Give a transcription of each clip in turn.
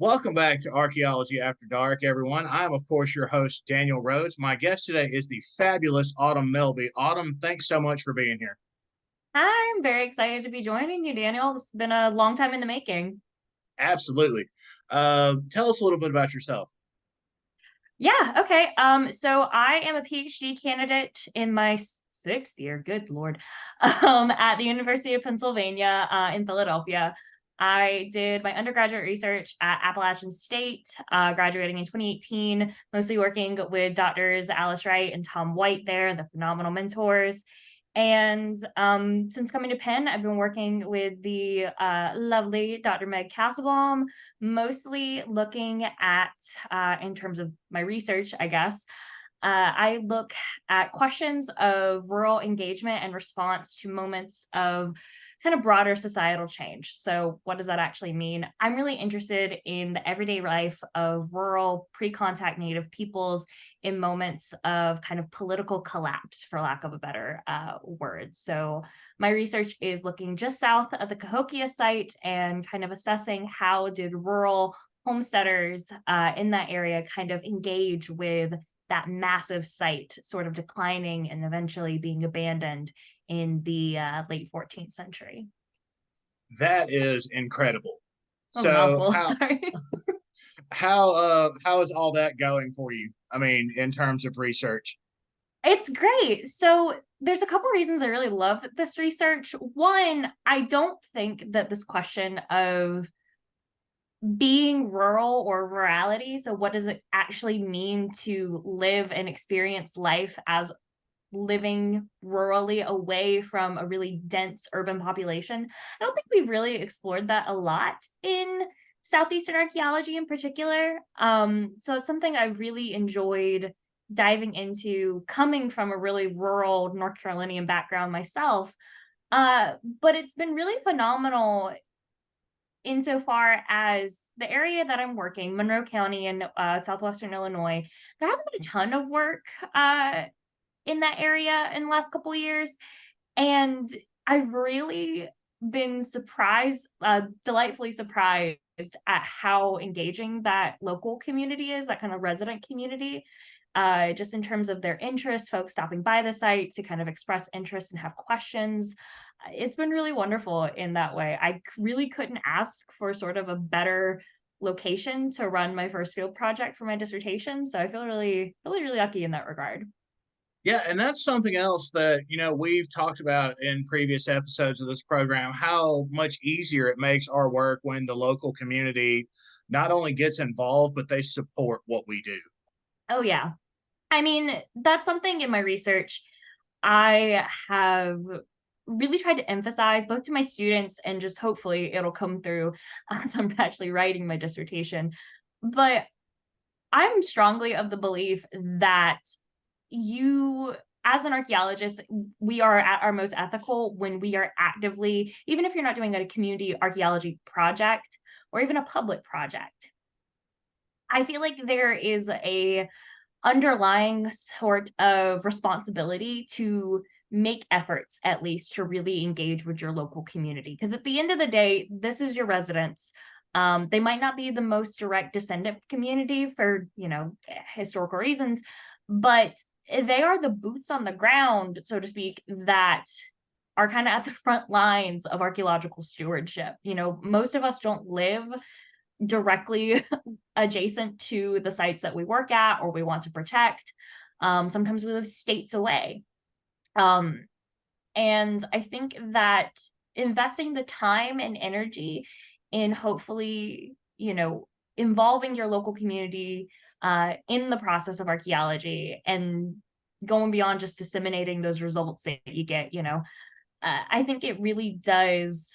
Welcome back to Archaeology After Dark, everyone. I am, of course, your host, Daniel Rhodes. My guest today is the fabulous Autumn Melby. Autumn, thanks so much for being here. I'm very excited to be joining you, Daniel. It's been a long time in the making. Absolutely. Tell us a little bit about yourself. Yeah, okay. So I am a PhD candidate in my sixth year, good Lord, at the University of Pennsylvania, in Philadelphia. I did my undergraduate research at Appalachian State, graduating in 2018, mostly working with doctors Alice Wright and Tom White there, the phenomenal mentors. And since coming to Penn, I've been working with the lovely Dr. Meg Castlebaum, mostly looking at, in terms of my research, I guess, I look at questions of rural engagement and response to moments of kind of broader societal change. So, what does that actually mean? I'm really interested in the everyday life of rural, pre contact Native peoples in moments of kind of political collapse, for lack of a better word. So, my research is looking just south of the Cahokia site and kind of assessing how did rural homesteaders in that area kind of engage with that massive site sort of declining and eventually being abandoned in the late 14th century. That is incredible. Oh, So, mouthful. how Sorry. how is all that going for you? I mean, in terms of research. It's great. So there's a couple reasons I really love this research. One, I don't think that this question of being rural or rurality, so what does it actually mean to live and experience life as living rurally away from a really dense urban population. I don't think we've really explored that a lot in Southeastern archaeology in particular. So it's something I've really enjoyed diving into, coming from a really rural North Carolinian background myself. But it's been really phenomenal insofar as the area that I'm working, Monroe County in southwestern Illinois. There hasn't been a ton of work in that area in the last couple of years. And I've really been surprised, delightfully surprised at how engaging that local community is, that kind of resident community. Just in terms of their interests, folks stopping by the site to kind of express interest and have questions. It's been really wonderful in that way. I really couldn't ask for sort of a better location to run my first field project for my dissertation. So I feel really, really, really lucky in that regard. Yeah, and that's something else that, we've talked about in previous episodes of this program, how much easier it makes our work when the local community not only gets involved, but they support what we do. Oh, yeah. I mean, that's something in my research I have really tried to emphasize both to my students and just hopefully it'll come through as I'm actually writing my dissertation. But I'm strongly of the belief that you, as an archaeologist, we are at our most ethical when we are actively, even if you're not doing a community archaeology project or even a public project. I feel like there is a underlying sort of responsibility to make efforts at least to really engage with your local community because at the end of the day this is your residents. They might not be the most direct descendant community for historical reasons, but they are the boots on the ground, so to speak, that are kind of at the front lines of archaeological stewardship. Most of us don't live directly adjacent to the sites that we work at or we want to protect. Sometimes we live states away. Um, and I think that investing the time and energy in hopefully, involving your local community in the process of archaeology and going beyond just disseminating those results that you get, I think it really does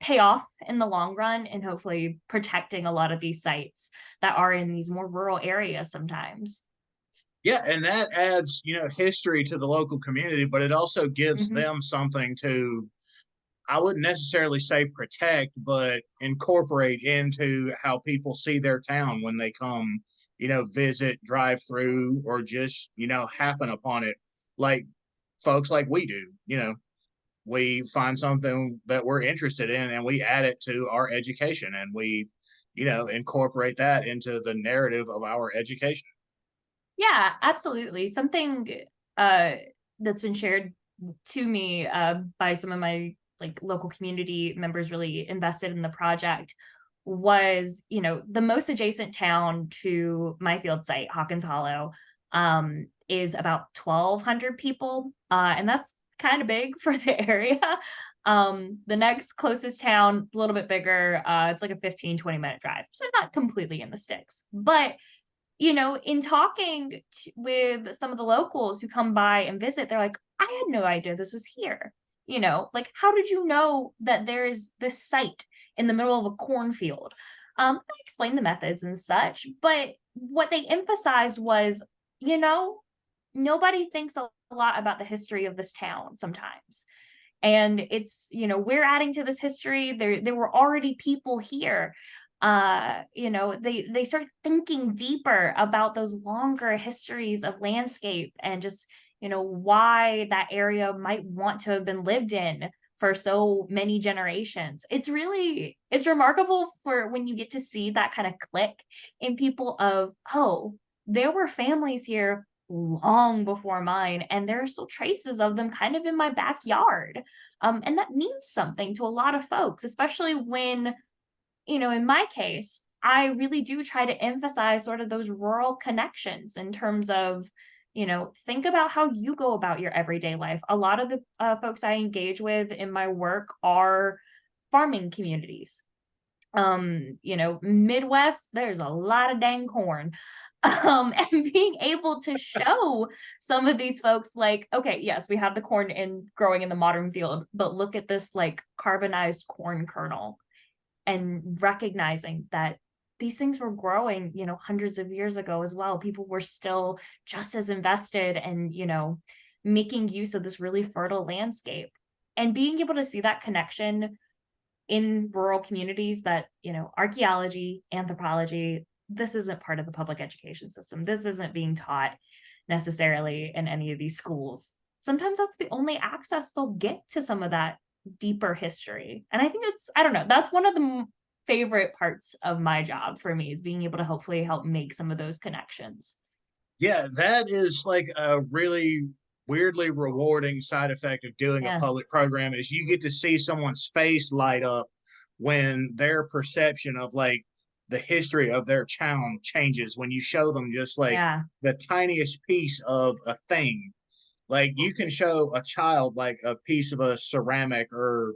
pay off in the long run and hopefully protecting a lot of these sites that are in these more rural areas sometimes. Yeah, and that adds, history to the local community, but it also gives Mhm. them something to, I wouldn't necessarily say protect, but incorporate into how people see their town when they come, visit, drive through, or just, happen upon it, like folks like we do. we find something that we're interested in and we add it to our education, and we, incorporate that into the narrative of our education. Yeah, absolutely. Something uh that's been shared to me by some of my like local community members really invested in the project was, the most adjacent town to my field site, Hawkins Hollow, is about 1,200 people. And that's kind of big for the area. The next closest town, a little bit bigger, it's like a 15-20 minute drive. So not completely in the sticks. But in talking with some of the locals who come by and visit, they're like, I had no idea this was here. Like, how did you know that there's this site in the middle of a cornfield? I explained the methods and such, but what they emphasized was, you know, nobody thinks a lot about the history of this town sometimes. And it's, we're adding to this history. There were already people here. They start thinking deeper about those longer histories of landscape and just, why that area might want to have been lived in for so many generations. It's remarkable for when you get to see that kind of click in people of, oh, there were families here long before mine, and there are still traces of them kind of in my backyard. And that means something to a lot of folks, especially when, in my case, I really do try to emphasize sort of those rural connections in terms of, think about how you go about your everyday life. A lot of the folks I engage with in my work are farming communities. Midwest, there's a lot of dang corn. And being able to show some of these folks, like, okay, yes, we have the corn in growing in the modern field, but look at this like carbonized corn kernel, and recognizing that these things were growing, hundreds of years ago as well. People were still just as invested and, making use of this really fertile landscape. And being able to see that connection in rural communities that, archaeology, anthropology, this isn't part of the public education system. This isn't being taught necessarily in any of these schools. Sometimes that's the only access they'll get to some of that deeper history. And I think I don't know, that's one of the favorite parts of my job for me, is being able to hopefully help make some of those connections. Yeah, that is like a really weirdly rewarding side effect of doing a Yeah. public program is you get to see someone's face light up when their perception of like the history of their town changes when you show them just like Yeah. the tiniest piece of a thing. Like you can show a child like a piece of a ceramic or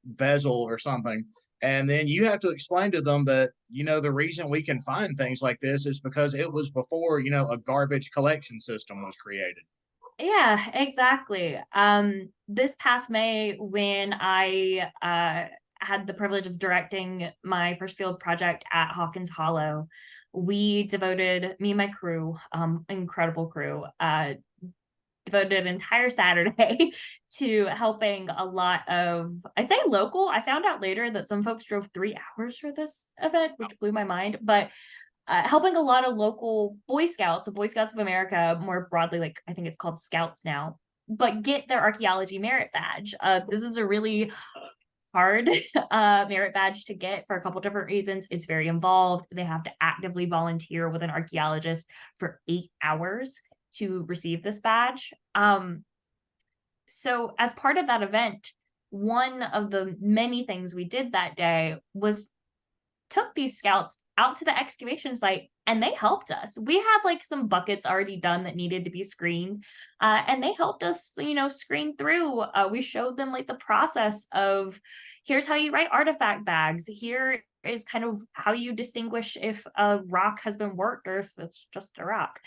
vessel or something, and then you have to explain to them that the reason we can find things like this is because it was before a garbage collection system was created. Yeah, exactly. This past May, when I had the privilege of directing my first field project at Hawkins Hollow, we devoted, me and my crew, incredible crew, devoted an entire Saturday to helping a lot of, I say local, I found out later that some folks drove 3 hours for this event, which blew my mind, but helping a lot of local Boy Scouts, the Boy Scouts of America, more broadly, like I think it's called Scouts now, but get their archaeology merit badge. This is a really hard merit badge to get for a couple different reasons. It's very involved. They have to actively volunteer with an archaeologist for 8 hours to receive this badge. So as part of that event, one of the many things we did that day was took these scouts out to the excavation site, and they helped us. We had like some buckets already done that needed to be screened, and they helped us, screen through. We showed them like the process of, here's how you write artifact bags. Here is kind of how you distinguish if a rock has been worked or if it's just a rock.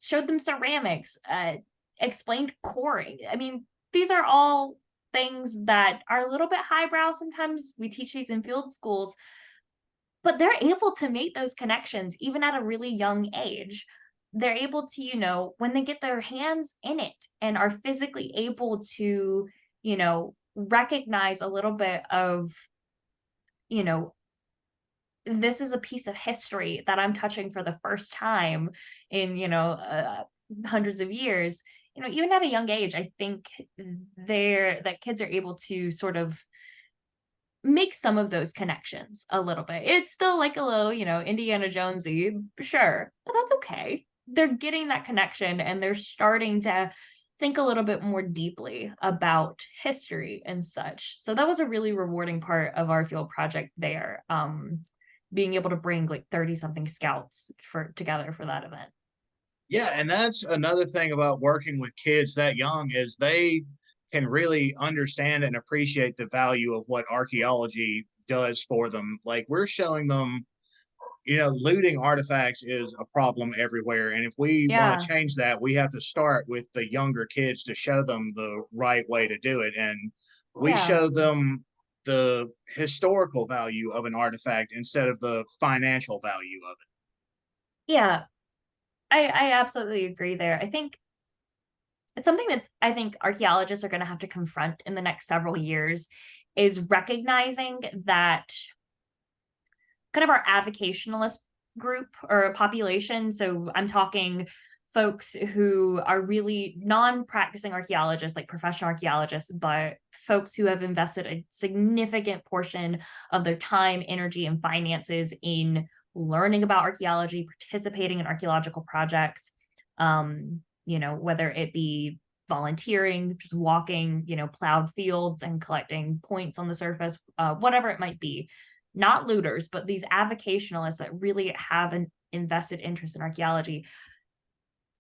Showed them ceramics, explained coring. I mean, these are all things that are a little bit highbrow. Sometimes we teach these in field schools, but they're able to make those connections even at a really young age. They're able to, when they get their hands in it and are physically able to, recognize a little bit of, you know, this is a piece of history that I'm touching for the first time in, hundreds of years. even at a young age, I think that kids are able to sort of make some of those connections a little bit. It's still like a little, Indiana Jonesy, sure, but that's okay. They're getting that connection and they're starting to think a little bit more deeply about history and such. So that was a really rewarding part of our field project there. Being able to bring like 30 something scouts for together for that event. Yeah, and that's another thing about working with kids that young is they can really understand and appreciate the value of what archaeology does for them. Like we're showing them, looting artifacts is a problem everywhere. And if we want to Yeah. change that, we have to start with the younger kids to show them the right way to do it. And we Yeah. show them the historical value of an artifact instead of the financial value of it. Yeah. I absolutely agree there. I think it's something that I think archaeologists are going to have to confront in the next several years is recognizing that kind of our avocationalist group or population. So I'm talking folks who are really non-practicing archaeologists, like professional archaeologists, but folks who have invested a significant portion of their time, energy, and finances in learning about archaeology, participating in archaeological projects, whether it be volunteering, just walking, plowed fields and collecting points on the surface, whatever it might be, not looters, but these avocationalists that really have an invested interest in archaeology.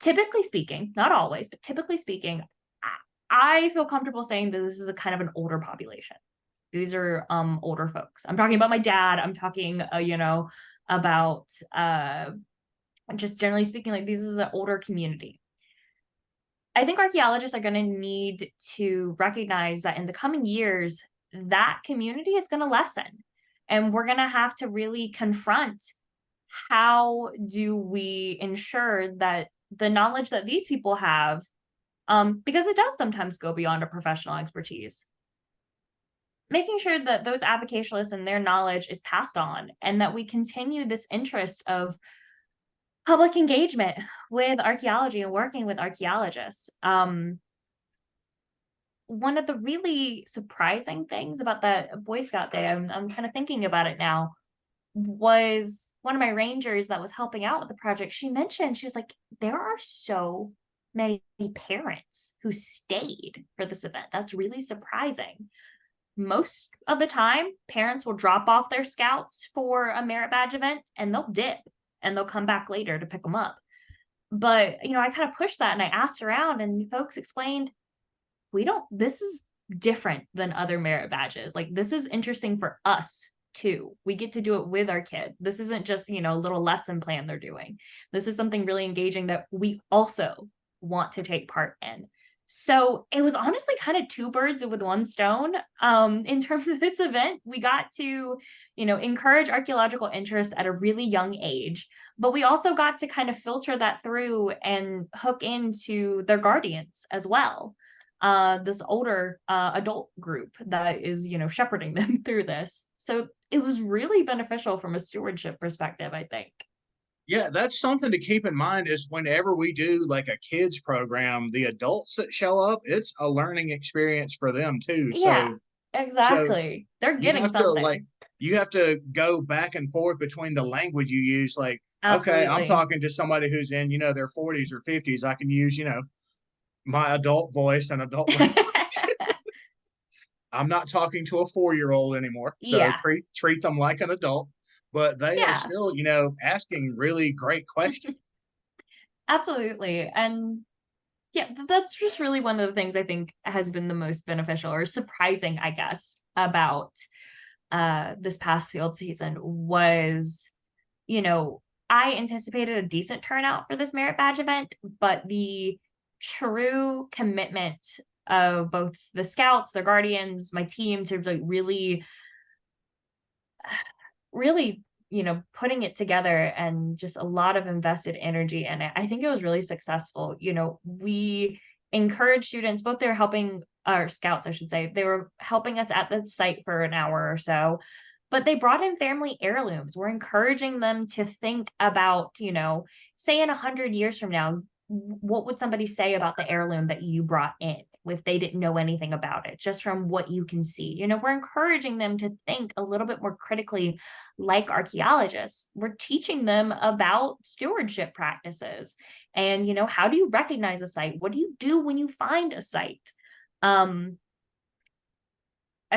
Typically speaking, not always, but typically speaking, I feel comfortable saying that this is a kind of an older population. These are older folks. I'm talking about my dad. I'm talking, about just generally speaking, like this is an older community. I think archaeologists are going to need to recognize that in the coming years, that community is going to lessen. And we're going to have to really confront how do we ensure that the knowledge that these people have, because it does sometimes go beyond a professional expertise, making sure that those avocationalists and their knowledge is passed on and that we continue this interest of public engagement with archaeology and working with archaeologists. One of the really surprising things about that Boy Scout day, I'm kind of thinking about it now, was one of my rangers that was helping out with the project. She mentioned, she was like, there are so many parents who stayed for this event. That's really surprising. Most of the time, parents will drop off their scouts for a merit badge event and they'll dip and they'll come back later to pick them up. But, I kind of pushed that and I asked around and folks explained, this is different than other merit badges. Like this is interesting for us too. We get to do it with our kid. This isn't just, a little lesson plan they're doing. This is something really engaging that we also want to take part in. So it was honestly kind of two birds with one stone. In terms of this event, we got to, encourage archaeological interest at a really young age, but we also got to kind of filter that through and hook into their guardians as well. This older adult group that is, shepherding them through this. So it was really beneficial from a stewardship perspective, I think. Yeah, that's something to keep in mind is whenever we do like a kids program, the adults that show up, it's a learning experience for them too. Yeah, So exactly. They're you getting have to like something. you have to go back and forth between the language you use. Like, okay, I'm Absolutely. talking to somebody who's in, their 40s or 50s. I can use, my adult voice and adult language. I'm not talking to a 4-year old anymore. So Yeah. treat them like an adult, but they are Yeah. still, asking really great questions. Absolutely. And yeah, that's just really one of the things I think has been the most beneficial or surprising, I guess, about this past field season was, you know, I anticipated a decent turnout for this merit badge event, but the true commitment of both the scouts, the guardians, my team to like really, putting it together and just a lot of invested energy in it. I think it was really successful. We encourage students, both they're helping our scouts, I should say, they were helping us at the site for an hour or so, but they brought in family heirlooms. We're encouraging them to think about, say in 100 years from now, what would somebody say about the heirloom that you brought in if they didn't know anything about it, just from what you can see? We're encouraging them to think a little bit more critically like archaeologists. We're teaching them about stewardship practices and, how do you recognize a site? What do you do when you find a site? I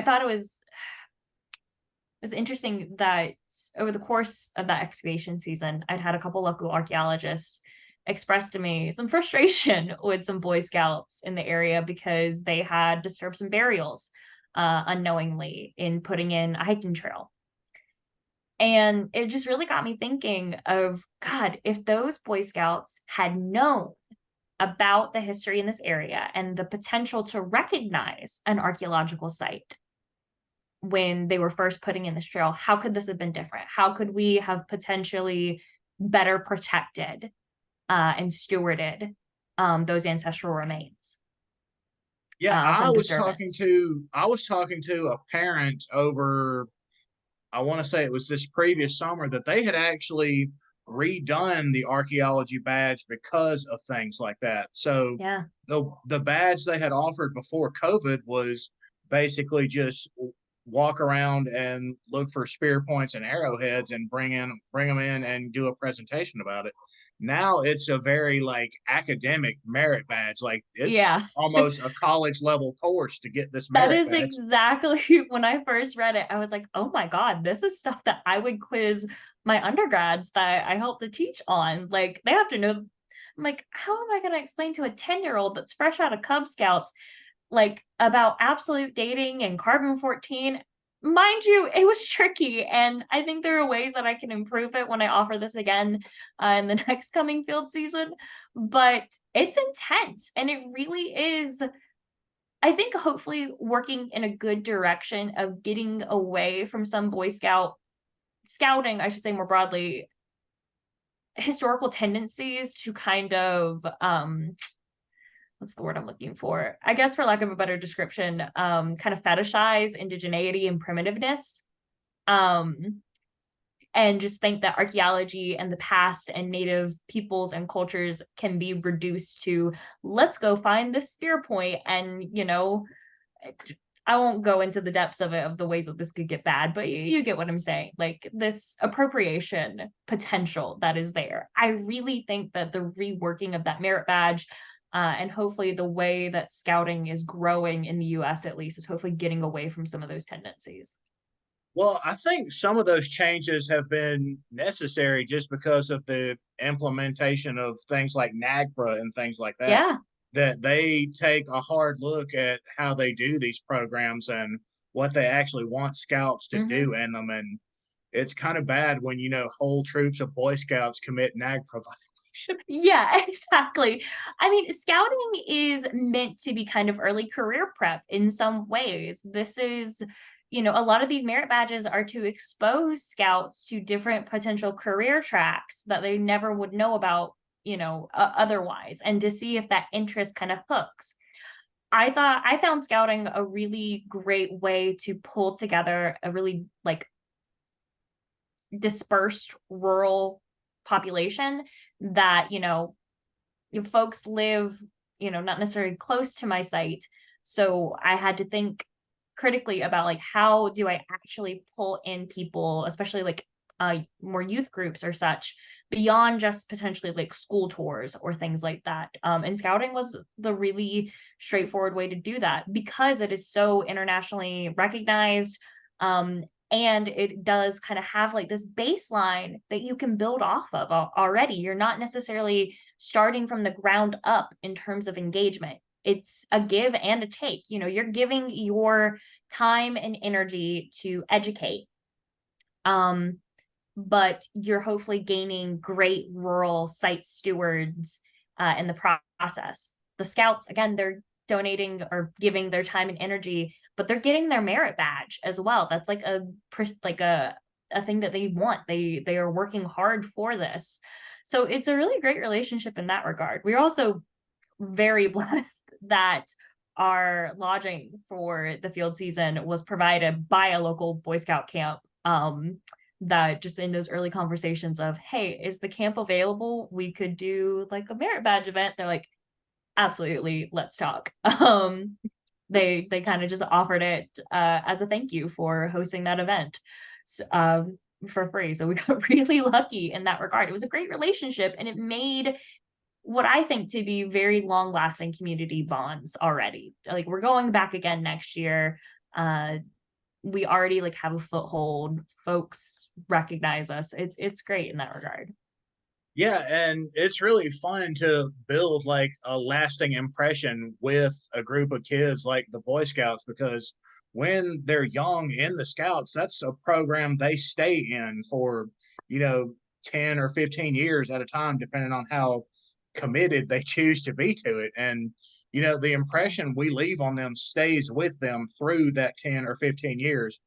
thought it was interesting that over the course of that excavation season, I'd had a couple local archaeologists express to me some frustration with some Boy Scouts in the area because they had disturbed some burials unknowingly in putting in a hiking trail. And it just really got me thinking of, God, if those Boy Scouts had known about the history in this area and the potential to recognize an archaeological site when they were first putting in this trail, how could this have been different? How could we have potentially better protected and stewarded those ancestral remains Yeah, from disturbance? I was talking to a parent over, I want to say it was this previous summer, that they had actually redone the archaeology badge because of things like that. So Yeah. the badge they had offered before COVID was basically just walk around and look for spear points and arrowheads and bring them in and do a presentation about it. Now it's a very like academic merit badge. Like it's Yeah. almost a college level course to get this That merit is badge. exactly when I first read it. I was like, oh my God, this is stuff that I would quiz my undergrads that I help to teach on. Like, they have to know. I'm like, how am I going to explain to a 10-year-old that's fresh out of Cub Scouts, like, about absolute dating and carbon 14? Mind you, it was tricky. And I think there are ways that I can improve it when I offer this again in the next coming field season. But it's intense. And it really is, I think, hopefully working in a good direction of getting away from some Boy Scout scouting, I should say more broadly, historical tendencies to kind of what's the word I'm looking for? I guess for lack of a better description, kind of fetishize indigeneity and primitiveness. Um, and just think that archaeology and the past and native peoples and cultures can be reduced to, let's go find this spear point and, I won't go into the depths of it, of the ways that this could get bad, but you get what I'm saying. Like, this appropriation potential that is there. I really think that the reworking of that merit badge, and hopefully the way that scouting is growing in the US at least, is hopefully getting away from some of those tendencies. Well, I think some of those changes have been necessary just because of the implementation of things like NAGPRA and things like that. Yeah. That they take a hard look at how they do these programs and what they actually want scouts to Mm-hmm. do in them. And it's kind of bad when, whole troops of Boy Scouts commit NAGPRA violation. Yeah, exactly. I mean, scouting is meant to be kind of early career prep in some ways. This is, a lot of these merit badges are to expose scouts to different potential career tracks that they never would know about, otherwise, and to see if that interest kind of hooks. I found scouting a really great way to pull together a really like dispersed rural population that, if folks live, not necessarily close to my site. So I had to think critically about, like, how do I actually pull in people, especially like more youth groups or such, beyond just potentially like school tours or things like that. And scouting was the really straightforward way to do that because it is so internationally recognized. And it does kind of have like this baseline that you can build off of already. You're not necessarily starting from the ground up in terms of engagement. It's a give and a take. You're giving your time and energy to educate. But you're hopefully gaining great rural site stewards in the process. The scouts, again, they're donating or giving their time and energy, but they're getting their merit badge as well. That's like a thing that they want. They are working hard for this. So it's a really great relationship in that regard. We're also very blessed that our lodging for the field season was provided by a local Boy Scout camp. that just in those early conversations of, hey, is the camp available? We could do like a merit badge event. They're like, absolutely, let's talk. They kind of just offered it as a thank you for hosting that event for free. So we got really lucky in that regard. It was a great relationship, and it made what I think to be very long lasting community bonds already. Like we're going back again next year. We already like have a foothold. Folks recognize us. It's great in that regard. Yeah, and it's really fun to build like a lasting impression with a group of kids like the Boy Scouts, because when they're young in the Scouts, that's a program they stay in for, you know, 10 or 15 years at a time, depending on how committed they choose to be to it. And, you know, the impression we leave on them stays with them through that 10 or 15 years.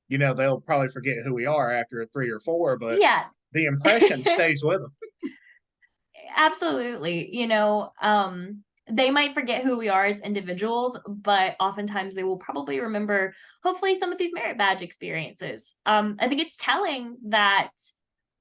You know, they'll probably forget who we are after 3 or 4, but Yeah. the impression stays with them. Absolutely. They might forget who we are as individuals, but oftentimes they will probably remember, hopefully, some of these merit badge experiences. I think it's telling that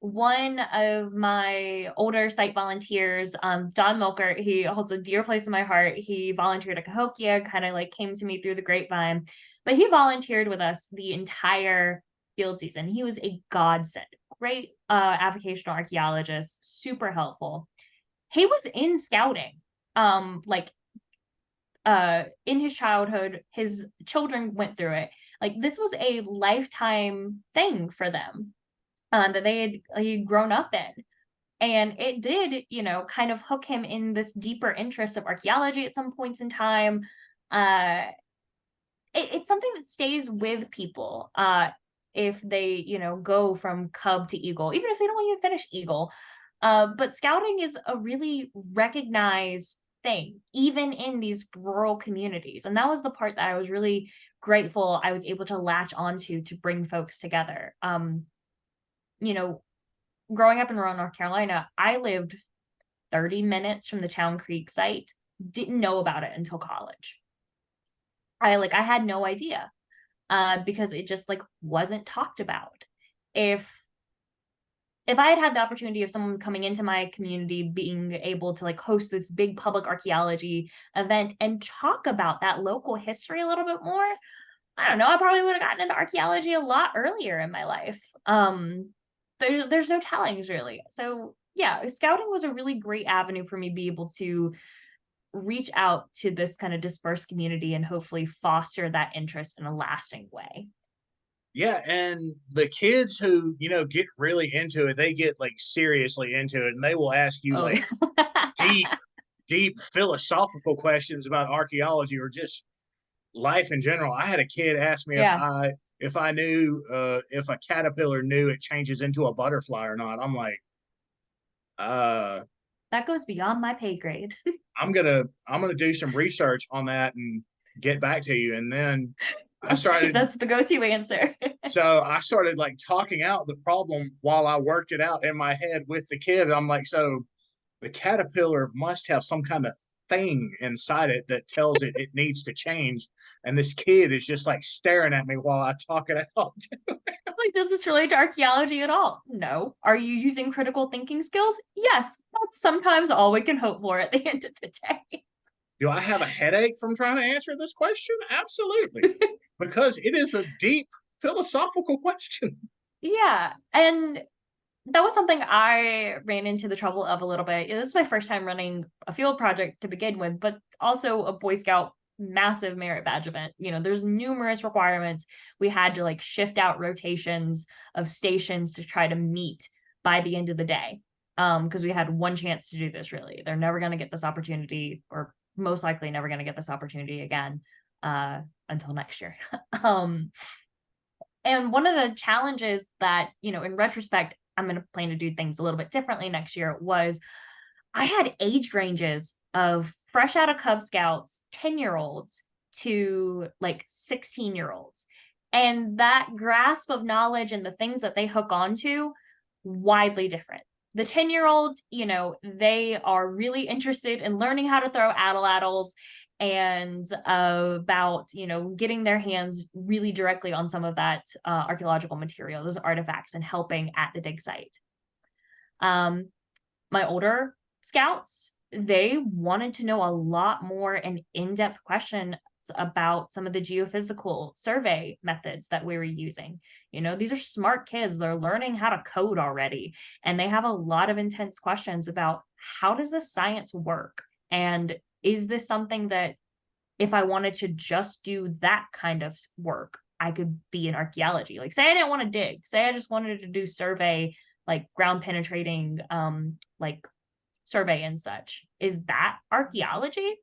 one of my older site volunteers, Don Milker, he holds a dear place in my heart. He volunteered at Cahokia, kind of like came to me through the grapevine, but he volunteered with us the entire field season. He was a godsend, great avocational archaeologist, super helpful. He was in scouting, like in his childhood, his children went through it. Like this was a lifetime thing for them that they had grown up in. And it did, kind of hook him in this deeper interest of archaeology at some points in time. Uh, it's something that stays with people if they, go from cub to eagle, even if they don't even finish eagle. But scouting is a really recognized thing, even in these rural communities. And that was the part that I was really grateful I was able to latch onto to bring folks together. You know, Growing up in rural North Carolina, I lived 30 minutes from the Town Creek site, didn't know about it until college. I had no idea because it just like wasn't talked about. If I had had the opportunity of someone coming into my community being able to like host this big public archaeology event and talk about that local history a little bit more, I don't know, I probably would have gotten into archaeology a lot earlier in my life. There's no tellings really. So yeah, scouting was a really great avenue for me to be able to reach out to this kind of dispersed community and hopefully foster that interest in a lasting way. Yeah, and the kids who, you know, get really into it, they get like seriously into it, and they will ask you Oh like yeah. deep, deep philosophical questions about archaeology or just life in general. I had a kid ask me Yeah, if I knew if a caterpillar knew it changes into a butterfly or not. I'm like, uh, that goes beyond my pay grade. I'm gonna do some research on that and get back to you. And then I started That's the go-to answer. so I started like talking out the problem while I worked it out in my head with the kid. I'm like, so the caterpillar must have some kind of thing inside it that tells it it needs to change. And this kid is just like staring at me while I talk it out. Like, does this relate to archaeology at all? No. Are you using critical thinking skills? Yes. That's sometimes all we can hope for at the end of the day. Do I have a headache from trying to answer this question? Absolutely. Because it is a deep philosophical question. Yeah. And that was something I ran into the trouble of a little bit. This is my first time running a field project to begin with, but also a Boy Scout massive merit badge event. There's numerous requirements. We had to like shift out rotations of stations to try to meet by the end of the day. Because we had one chance to do this really. They're never going to get this opportunity, or most likely never going to get this opportunity again until next year. And one of the challenges that, in retrospect, I'm going to plan to do things a little bit differently next year was I had age ranges of fresh out of Cub Scouts, 10-year-olds to like 16-year-olds. And that grasp of knowledge and the things that they hook onto, widely different. The 10-year-olds, they are really interested in learning how to throw atlatls and about, you know, getting their hands really directly on some of that archaeological material, those artifacts, and helping at the dig site. My older scouts, they wanted to know a lot more and in-depth questions about some of the geophysical survey methods that we were using. You know, these are smart kids. They're learning how to code already, and they have a lot of intense questions about how does this science work? And is this something that if I wanted to just do that kind of work, I could be in archaeology? Like, say I didn't want to dig, say I just wanted to do survey, like ground penetrating, like survey and such. Is that archaeology?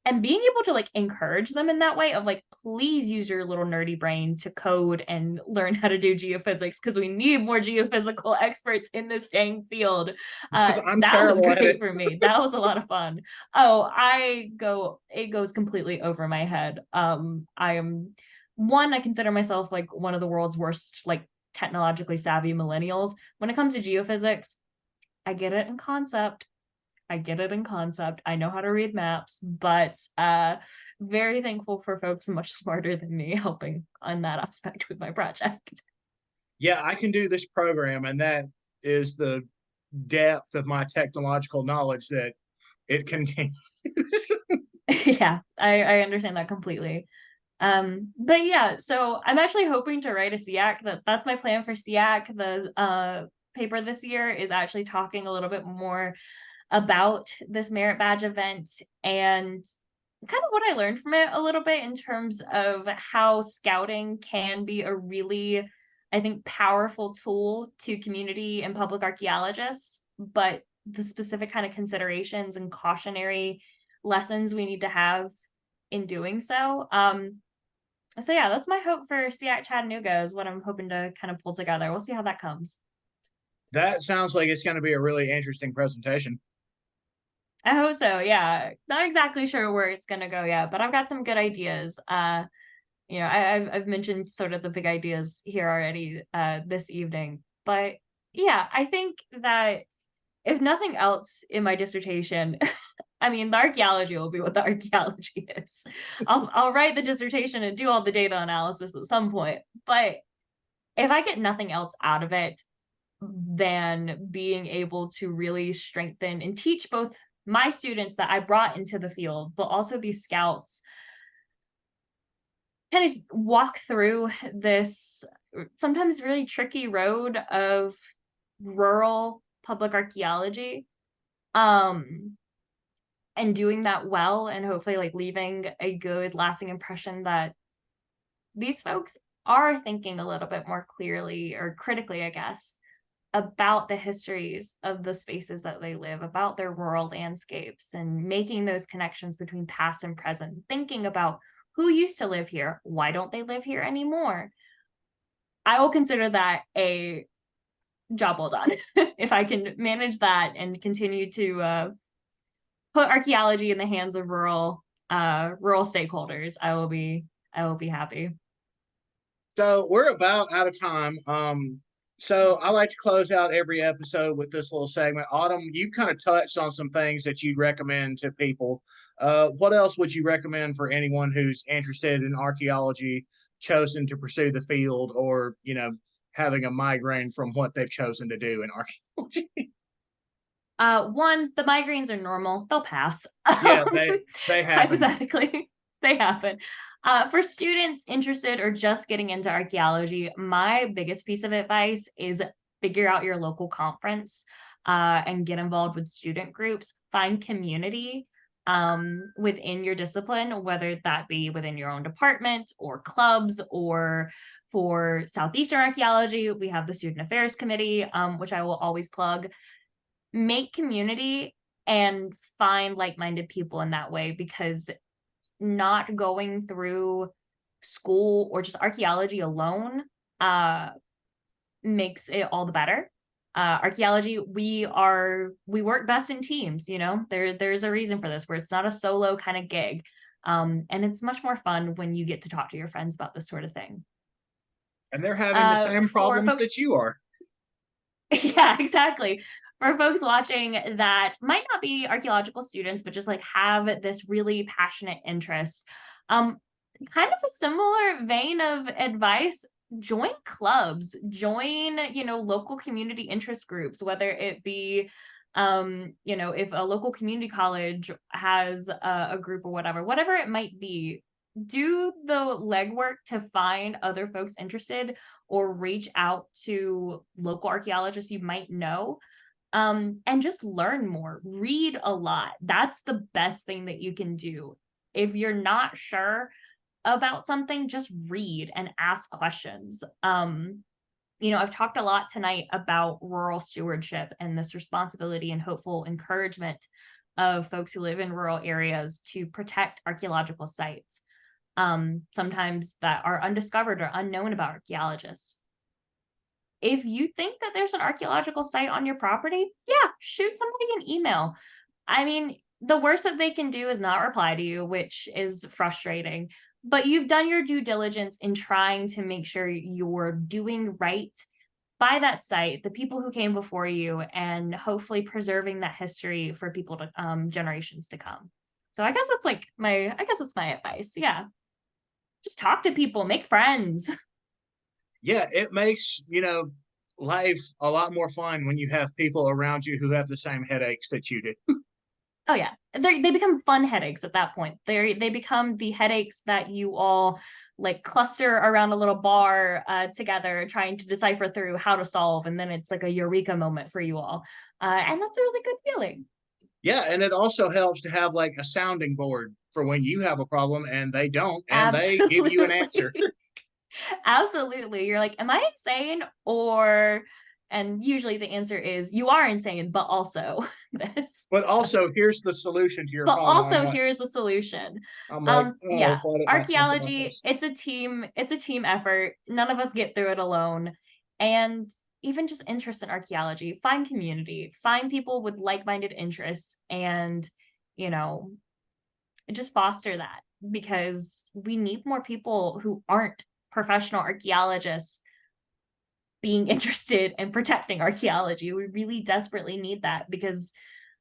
And being able to like encourage them in that way of like, please use your little nerdy brain to code and learn how to do geophysics, because we need more geophysical experts in this dang field. Because I'm That was terrible at great it. for me. That was a lot of fun. It goes completely over my head. I am one, I consider myself like one of the world's worst like technologically savvy millennials. When it comes to geophysics, I get it in concept. I know how to read maps, but very thankful for folks much smarter than me helping on that aspect with my project. Yeah, I can do this program, and that is the depth of my technological knowledge that it contains. Yeah, I understand that completely. But yeah, so I'm actually hoping to write a SEAC. That's my plan for SEAC. The paper this year is actually talking a little bit more about this merit badge event and kind of what I learned from it a little bit in terms of how scouting can be a really, I think, powerful tool to community and public archaeologists, but the specific kind of considerations and cautionary lessons we need to have in doing so. So yeah, that's my hope for SEAC Chattanooga, is what I'm hoping to kind of pull together. We'll see how that comes. That sounds like it's going to be a really interesting presentation. I hope so. Yeah, not exactly sure where it's gonna go yet, but I've got some good ideas. You know, I've mentioned sort of the big ideas here already this evening, but yeah, I think that if nothing else in my dissertation, I mean, the archaeology will be what the archaeology is. I'll write the dissertation and do all the data analysis at some point, but if I get nothing else out of it than being able to really strengthen and teach both my students that I brought into the field, but also these scouts, kind of walk through this sometimes really tricky road of rural public archaeology, um and doing that well, and hopefully like leaving a good lasting impression that these folks are thinking a little bit more clearly or critically, I guess, about the histories of the spaces that they live, about their rural landscapes, and making those connections between past and present, thinking about who used to live here, why don't they live here anymore. I will consider that a job well done. If I can manage that and continue to put archaeology in the hands of rural stakeholders, I will be happy. So we're about out of time. So I like to close out every episode with this little segment. Autumn, you've kind of touched on some things that you'd recommend to people. What else would you recommend for anyone who's interested in archaeology, chosen to pursue the field, or having a migraine from what they've chosen to do in archaeology? One, the migraines are normal. They'll pass. Yeah, they happen. Hypothetically, they happen. For students interested or just getting into archaeology, my biggest piece of advice is figure out your local conference and get involved with student groups. Find community within your discipline, whether that be within your own department or clubs, or for Southeastern archaeology, we have the Student Affairs Committee, which I will always plug. Make community and find like-minded people in that way, because not going through school or just archaeology alone makes it all the better. Archaeology, we work best in teams. There's a reason for this, where it's not a solo kind of gig, and it's much more fun when you get to talk to your friends about this sort of thing. And they're having the same For problems folks, that you are. yeah, exactly. for folks watching that might not be archaeological students, but just like have this really passionate interest. Um, Kind of a similar vein of advice, join clubs, join, local community interest groups, whether it be if a local community college has a group or whatever it might be, do the legwork to find other folks interested or reach out to local archaeologists you might know, and just learn more, read a lot. That's the best thing that you can do. If you're not sure about something, just read and ask questions. I've talked a lot tonight about rural stewardship and this responsibility and hopeful encouragement of folks who live in rural areas to protect archaeological sites, sometimes that are undiscovered or unknown about archaeologists. If you think that there's an archaeological site on your property, yeah, shoot somebody an email. I mean, the worst that they can do is not reply to you, which is frustrating. But you've done your due diligence in trying to make sure you're doing right by that site, the people who came before you, and hopefully preserving that history for people to generations to come. So I guess that's my advice. Yeah. Just talk to people, make friends. Yeah, it makes, life a lot more fun when you have people around you who have the same headaches that you do. Oh yeah, they become fun headaches at that point. They become the headaches that you all like cluster around a little bar together, trying to decipher through how to solve, and then it's like a eureka moment for you all, and that's a really good feeling. Yeah, and it also helps to have like a sounding board for when you have a problem and they don't, and they give you an answer. Absolutely. Absolutely. You're like, am I insane? And usually the answer is you are insane, but also this. But So, also, here's the solution to your but problem. also here's a solution. I'm like, oh, Yeah, why didn't I think about archaeology, this? it's a team effort. None of us get through it alone. And even just interest in archaeology, find community, find people with like-minded interests, and you know, just foster that, because we need more people who aren't professional archaeologists being interested in protecting archaeology. We really desperately need that because,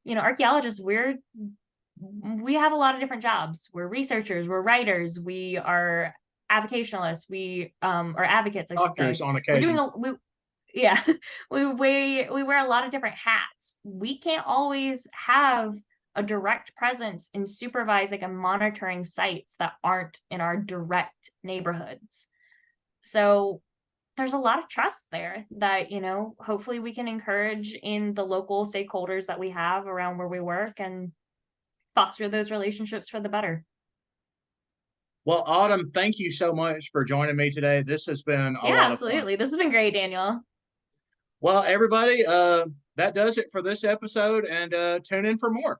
archaeologists, we have a lot of different jobs. We're researchers, we're writers, we are avocationalists, we or advocates, I should Doctors say. on We're doing occasion. yeah, we wear a lot of different hats. We can't always have a direct presence in supervising and monitoring sites that aren't in our direct neighborhoods. So there's a lot of trust there that, hopefully we can encourage in the local stakeholders that we have around where we work and foster those relationships for the better. Well, Autumn, thank you so much for joining me today. This has been a Yeah, lot of fun. absolutely. This has been great, Daniel. Well, everybody, that does it for this episode, and tune in for more.